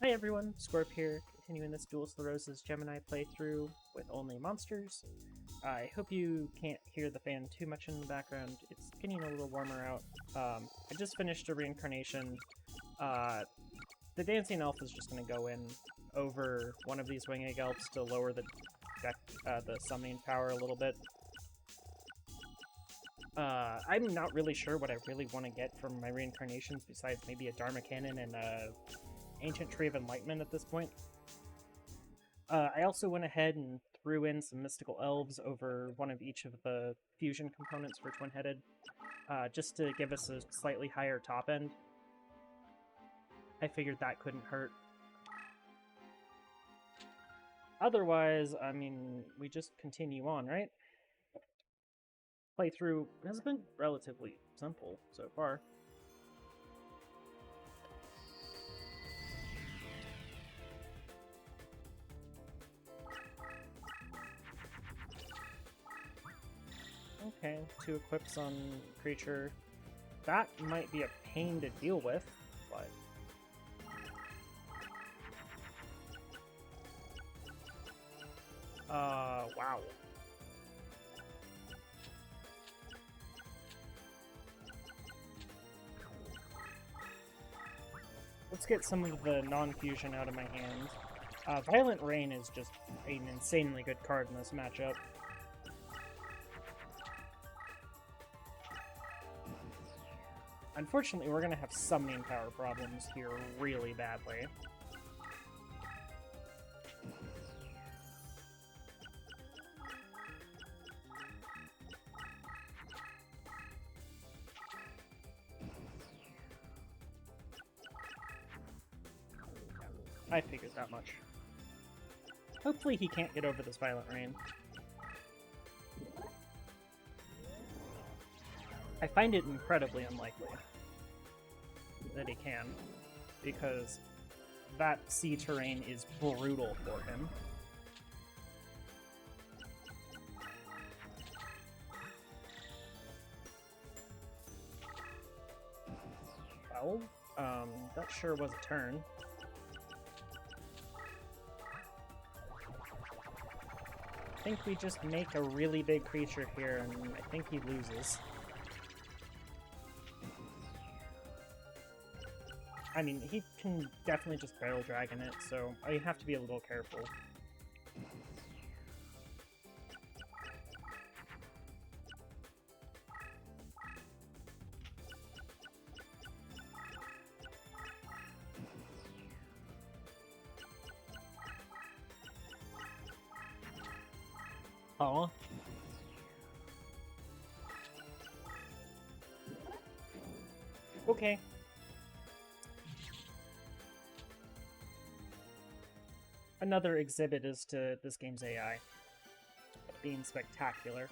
Hi everyone, Scorp here, continuing this Duelist Gemini playthrough with only monsters. I hope you can't hear the fan too much in the background. It's getting a little warmer out. I just finished a reincarnation. The Dancing Elf is just going to go in over one of these Winged Elves to lower the summoning power a little bit. I'm not really sure what I really want to get from my reincarnations besides maybe a Dharma Cannon and a Ancient Tree of Enlightenment at this point. I also went ahead and threw in some Mystical Elves over one of each of the fusion components for Twin-Headed, just to give us a slightly higher top end. I figured that couldn't hurt. Otherwise, I mean, we just continue on, right? Playthrough has been relatively simple so far. Okay, 2 equips on creature. That might be a pain to deal with, but... wow. Let's get some of the non-fusion out of my hand. Violent Rain is just an insanely good card in this matchup. Unfortunately, we're going to have summoning power problems here really badly. I figured that much. Hopefully he can't get over this Violent Rain. I find it incredibly unlikely that he can, because that sea terrain is brutal for him. Well, that sure was a turn. I think we just make a really big creature here, and I think he loses. I mean, he can definitely just Barrel Dragon it, so I have to be a little careful. Aw. Okay. Another exhibit as to this game's AI being spectacular.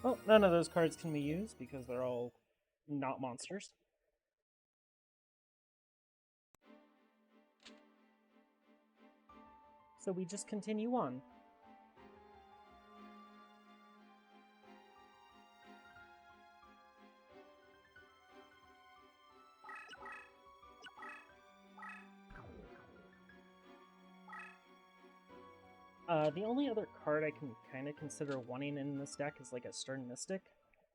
Well, none of those cards can be used because they're all not monsters. So we just continue on. The only other card I can kind of consider wanting in this deck is like a Stern Mystic,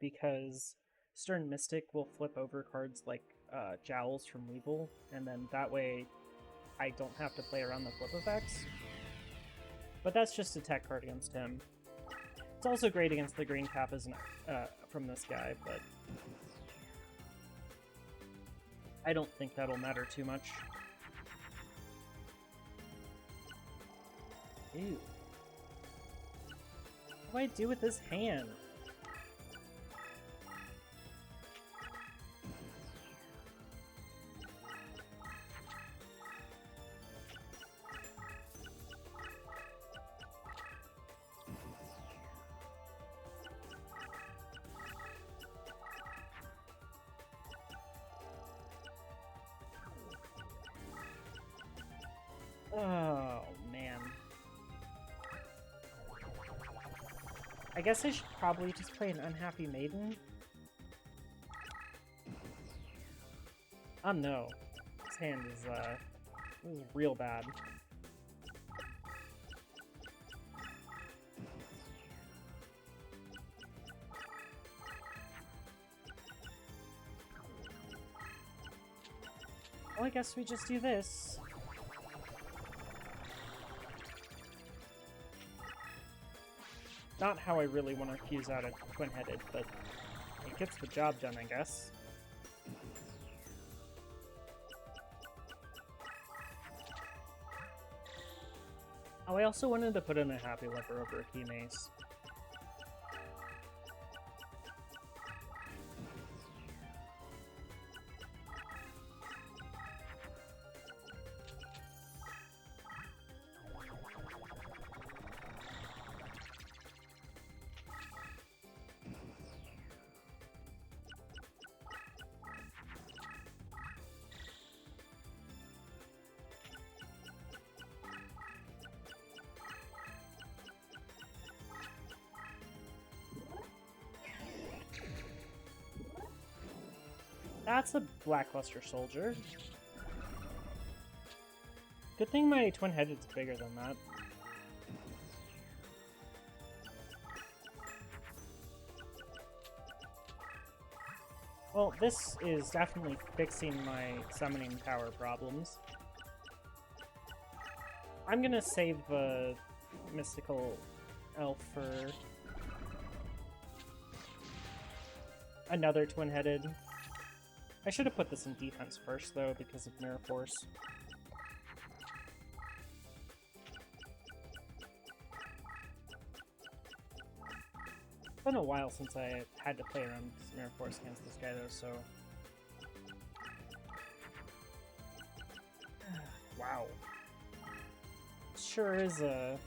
because Stern Mystic will flip over cards like Jowls from Weevil, and then that way I don't have to play around the flip effects. But that's just a tech card against him. It's also great against the green cap from this guy, but I don't think that'll matter too much. Ew. What do I do with this hand? I guess I should probably just play an Unhappy Maiden. Oh no. This hand is real bad. Well, I guess we just do this. Not how I really want to fuse out a twin-headed, but it gets the job done, I guess. Oh, I also wanted to put in a Happy Lever over a Key Mace. That's a Blackluster Soldier. Good thing my twin-headed's bigger than that. Well, this is definitely fixing my summoning power problems. I'm gonna save the Mystical Elf for another twin-headed. I should have put this in defense first, though, because of Mirror Force. It's been a while since I had to play around Mirror Force against this guy, though, so... Wow. Sure is a...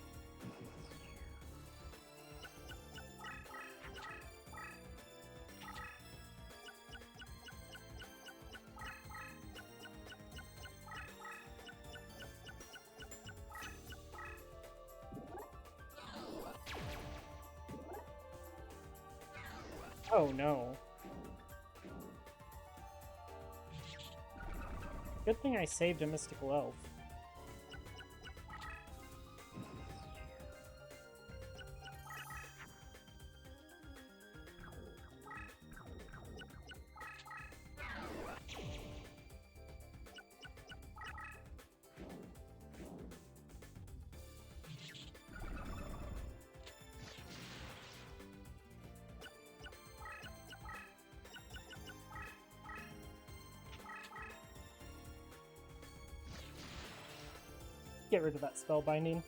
Oh no. Good thing I saved a Mystical Elf. Get rid of that spellbinding.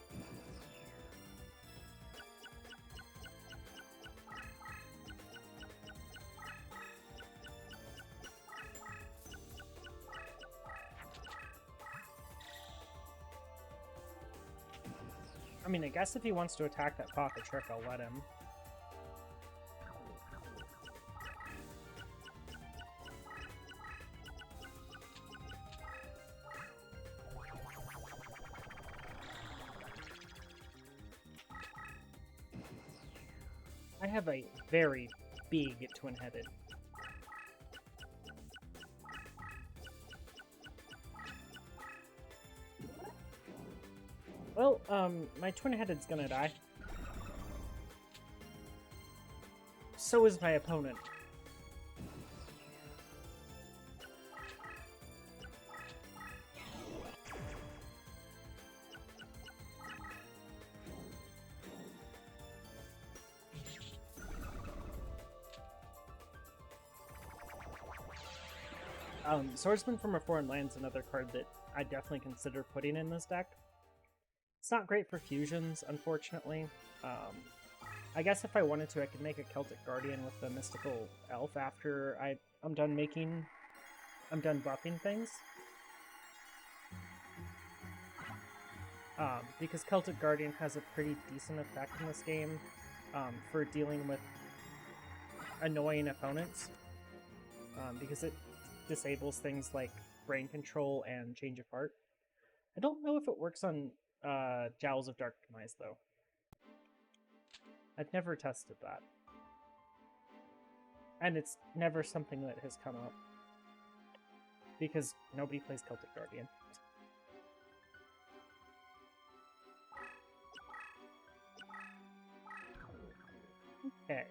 I mean, I guess if he wants to attack that pocket trick, I'll let him. I have a very big twin-headed. Well, my twin-headed's gonna die. So is my opponent. Swordsman from a Foreign Land's another card that I definitely consider putting in this deck. It's not great for fusions, unfortunately. I guess if I wanted to, I could make a Celtic Guardian with the Mystical Elf after I'm done buffing things. Because Celtic Guardian has a pretty decent effect in this game for dealing with annoying opponents. Because it disables things like Brain Control and Change of Heart. I don't know if it works on Jowls of Dark Demise, though. I've never tested that. And it's never something that has come up. Because nobody plays Celtic Guardian. Okay.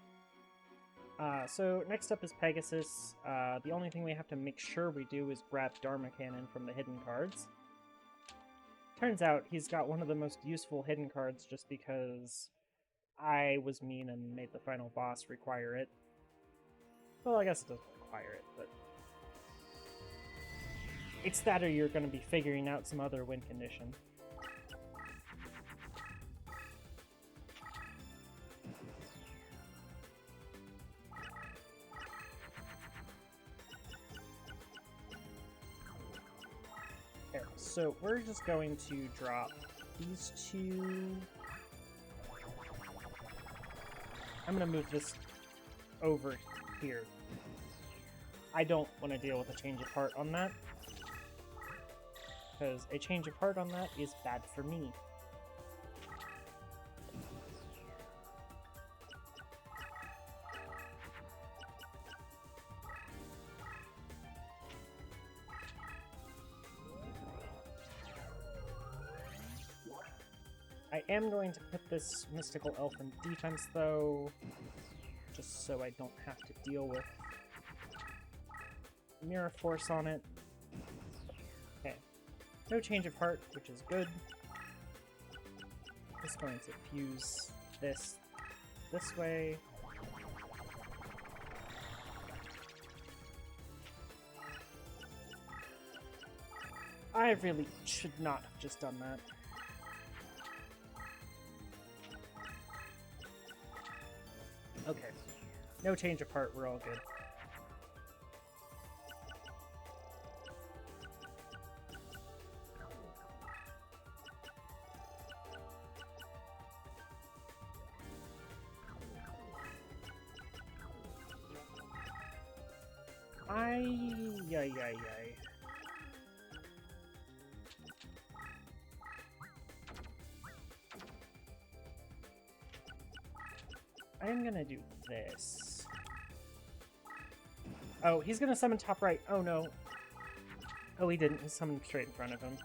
So next up is Pegasus. The only thing we have to make sure we do is grab Dharma Cannon from the hidden cards. Turns out he's got one of the most useful hidden cards just because I was mean and made the final boss require it. Well, I guess it doesn't require it, but... It's that or you're going to be figuring out some other win condition. Okay, so we're just going to drop these two. I'm going to move this over here. I don't want to deal with a change of heart on that. Because a change of heart on that is bad for me. I am going to put this Mystical Elf in defense, though, just so I don't have to deal with Mirror Force on it. Okay. No change of heart, which is good. Just going to fuse this way. I really should not have just done that. Okay. No change of heart, we're all good. Ay. I'm gonna do this. Oh, he's gonna summon top right. Oh no. Oh, he didn't. He summoned straight in front of him.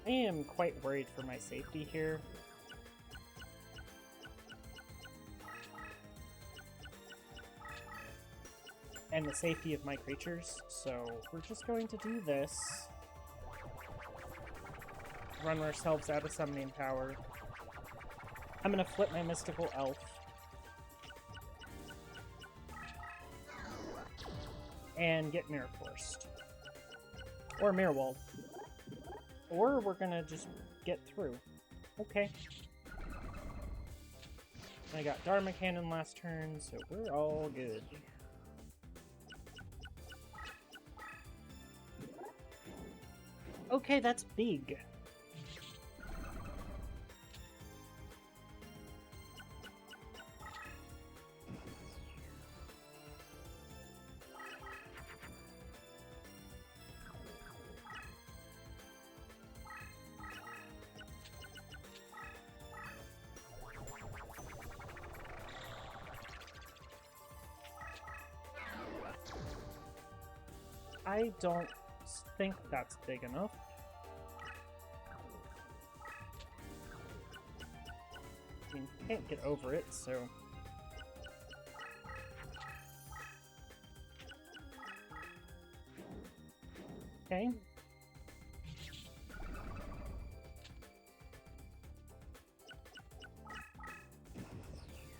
I am quite worried for my safety here. And the safety of my creatures, so we're just going to do this. Run ourselves out of summoning power. I'm gonna flip my Mystical Elf. And get Mirror Forced. Or Mirror Walled. Or we're gonna just get through. Okay. I got Dharma Cannon last turn, so we're all good. Okay, that's big. I don't think that's big enough. I mean, can't get over it, so... Okay.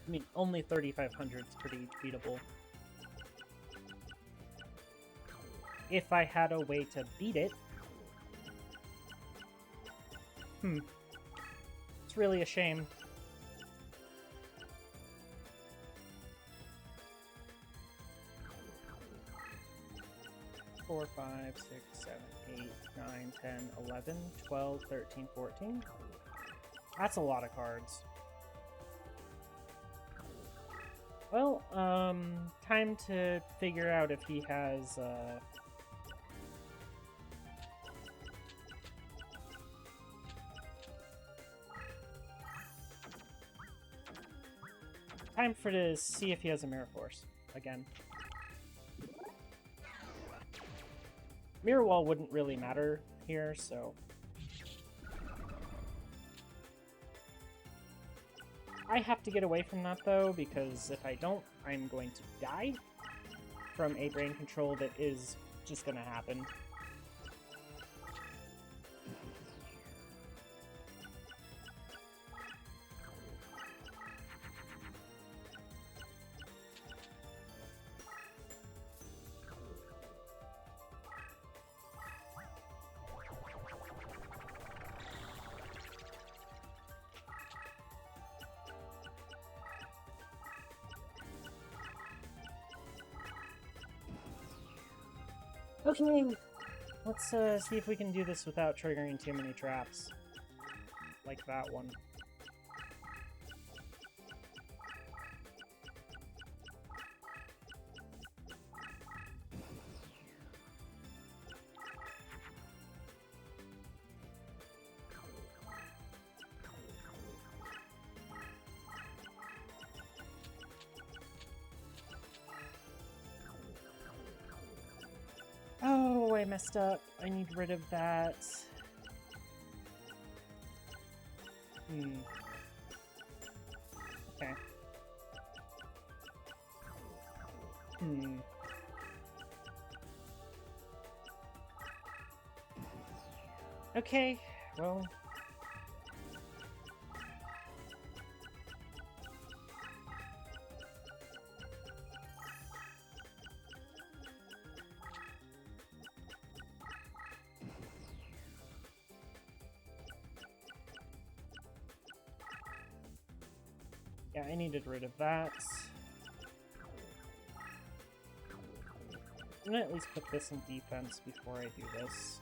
I mean, only 3,500 is pretty beatable. If I had a way to beat it... It's really a shame. Four, 5, 6, 7, 8, 9, 10, 11, 12, 13, 14. That's a lot of cards. Well, time to figure out if he has, time for to see if he has a Mirror Force again. Mirror Wall wouldn't really matter here, so... I have to get away from that, though, because if I don't, I'm going to die from a brain control that is just going to happen. Okay, let's see if we can do this without triggering too many traps. Like that one. Oh, I messed up. I need rid of that. Okay. Okay, well... Yeah, I needed rid of that. I'm gonna at least put this in defense before I do this.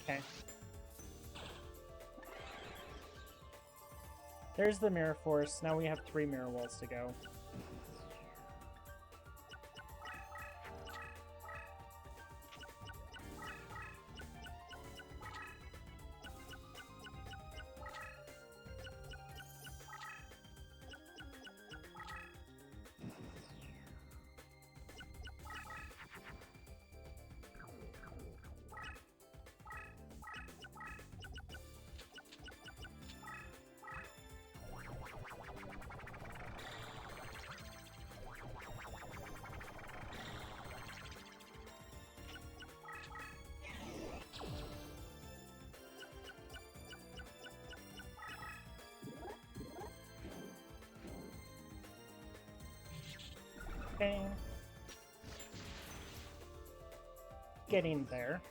Okay. There's the Mirror Force. Now we have 3 Mirror Walls to go. Okay. Getting there.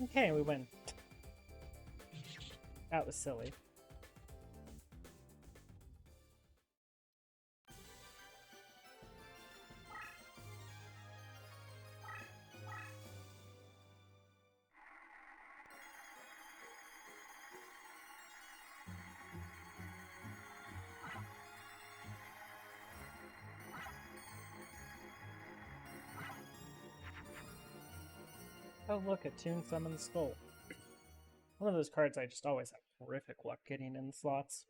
Okay, we win. That was silly. Oh look, a Toon Summoned Skull. One of those cards I just always have horrific luck getting in slots.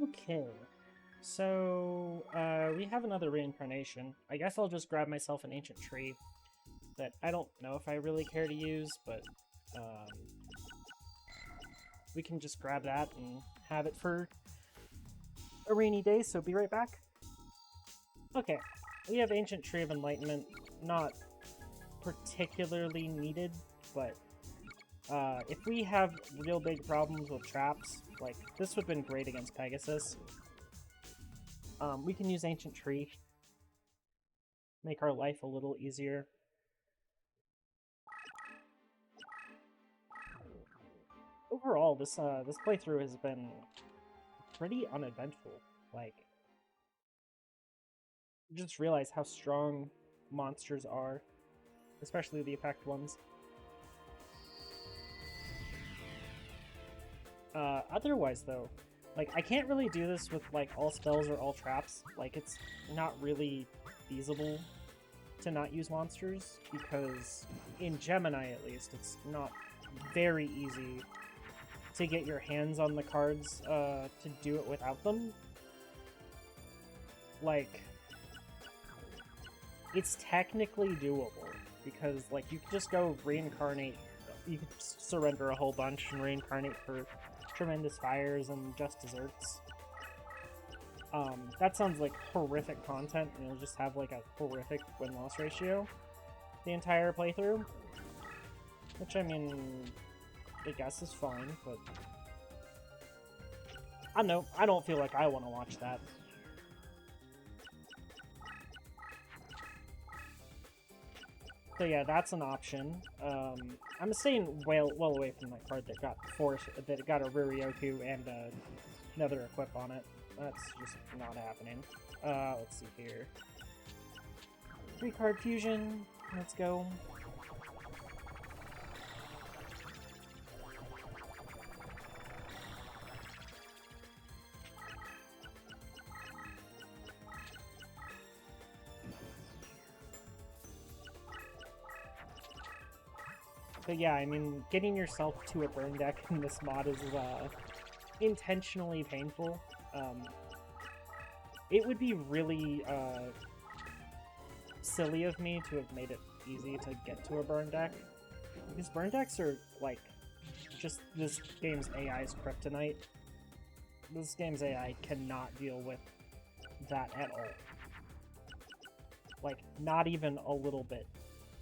Okay, so we have another reincarnation. I guess I'll just grab myself an ancient tree that I don't know if I really care to use, but we can just grab that and have it for a rainy day, so be right back. Okay, we have Ancient Tree of Enlightenment, not particularly needed, but If we have real big problems with traps, like, this would have been great against Pegasus. We can use Ancient Tree. Make our life a little easier. Overall, this playthrough has been pretty uneventful. Like, you just realize how strong monsters are, especially the effect ones. Otherwise, though, like, I can't really do this with, like, all spells or all traps. Like, it's not really feasible to not use monsters, because in Gemini, at least, it's not very easy to get your hands on the cards to do it without them. Like, it's technically doable, because, like, you could just go reincarnate, you could surrender a whole bunch and reincarnate for Tremendous Fires and Just Desserts. That sounds like horrific content, and you'll just have, like, a horrific win-loss ratio the entire playthrough. Which, I mean, I guess is fine, but I don't know, I don't feel like I want to watch that. So yeah, that's an option. I'm staying well away from that card that got a Riryoku and another equip on it. That's just not happening. Let's see here. 3-card fusion. Let's go. But yeah, I mean, getting yourself to a burn deck in this mod is intentionally painful. It would be really silly of me to have made it easy to get to a burn deck, because burn decks are, like, just this game's AI's kryptonite. This game's AI cannot deal with that at all. Like, not even a little bit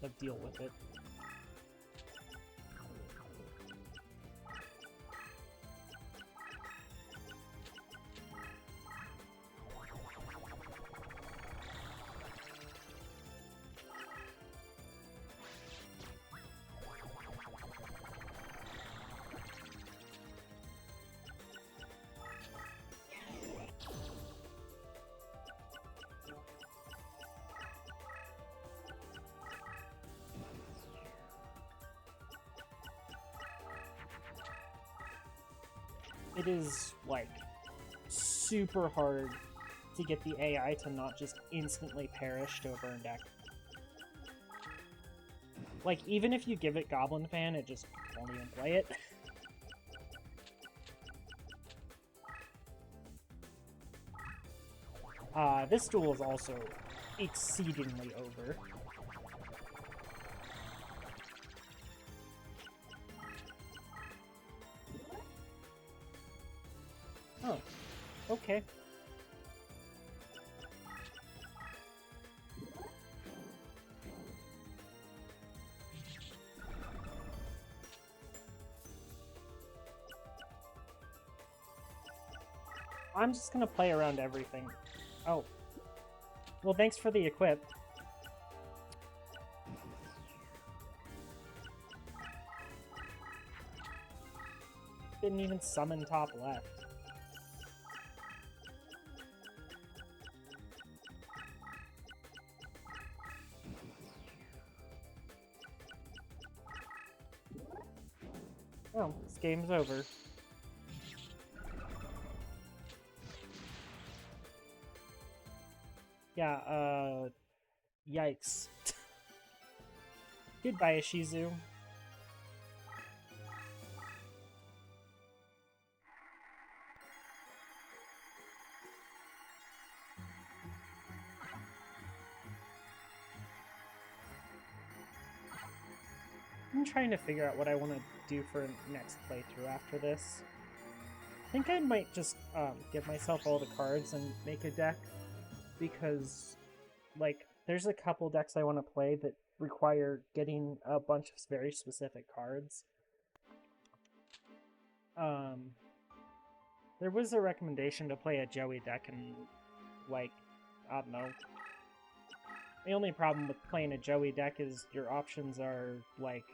of deal with it. It is, like, super hard to get the AI to not just instantly perish to a burn deck. Like, even if you give it Goblin Fan, it just won't even play it. This duel is also exceedingly over. Oh, okay. I'm just gonna play around everything. Oh. Well, thanks for the equip. Didn't even summon top left. Oh, this game's over. Yeah, yikes. Goodbye, Ishizu. I'm trying to figure out what I want to do for next playthrough after this. I think I might just give myself all the cards and make a deck, because, like, there's a couple decks I want to play that require getting a bunch of very specific cards. There was a recommendation to play a Joey deck, and, like, I don't know. The only problem with playing a Joey deck is your options are, like,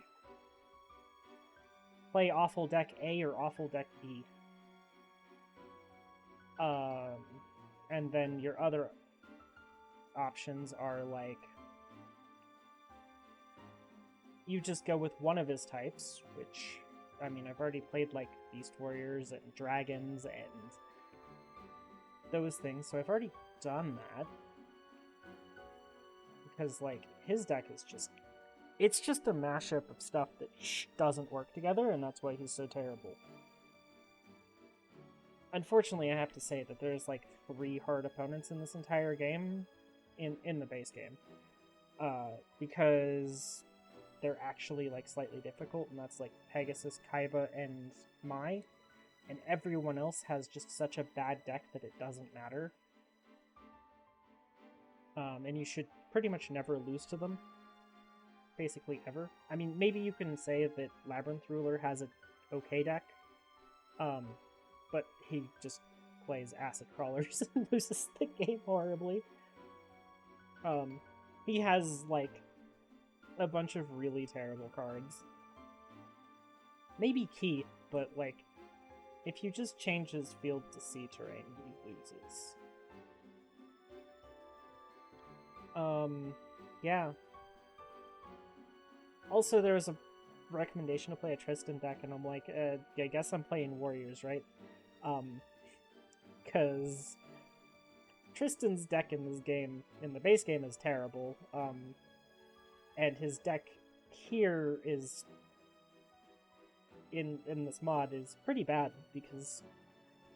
play Awful Deck A or Awful Deck B. And then your other options are, like, you just go with one of his types, which, I mean, I've already played, like, Beast Warriors and Dragons and those things, so I've already done that. Because, like, his deck is just... It's just a mashup of stuff that doesn't work together, and that's why he's so terrible. Unfortunately, I have to say that there's, like, 3 hard opponents in this entire game, in the base game. Because they're actually, like, slightly difficult, and that's, like, Pegasus, Kaiba, and Mai. And everyone else has just such a bad deck that it doesn't matter. And you should pretty much never lose to them. Basically ever. I mean, maybe you can say that Labyrinth Ruler has an okay deck, but he just plays Acid Crawlers and loses the game horribly. He has, like, a bunch of really terrible cards. Maybe Keith, but, like, if you just change his field to sea terrain, he loses. Yeah. Also, there was a recommendation to play a Tristan deck, and I'm like, I guess I'm playing Warriors, right? Because Tristan's deck in this game, in the base game, is terrible, and his deck here is, in this mod, is pretty bad, because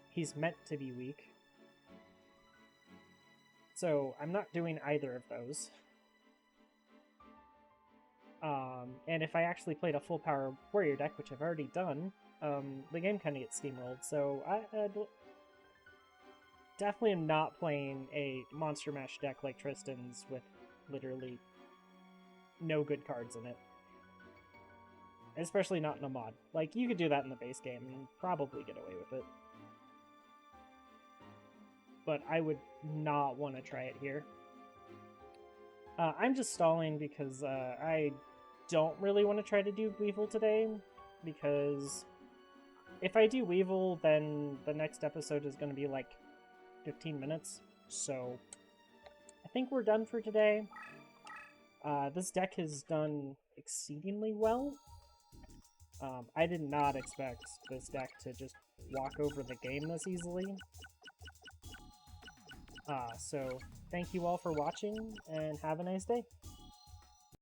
he's meant to be weak. So, I'm not doing either of those. And if I actually played a full power warrior deck, which I've already done, the game kind of gets steamrolled. So I definitely am not playing a Monster Mash deck like Tristan's with literally no good cards in it. Especially not in a mod. Like, you could do that in the base game and probably get away with it. But I would not want to try it here. I'm just stalling because I don't really want to try to do Weevil today, because if I do Weevil, then the next episode is going to be like 15 minutes, so I think we're done for today. This deck has done exceedingly well. I did not expect this deck to just walk over the game this easily. So thank you all for watching, and have a nice day.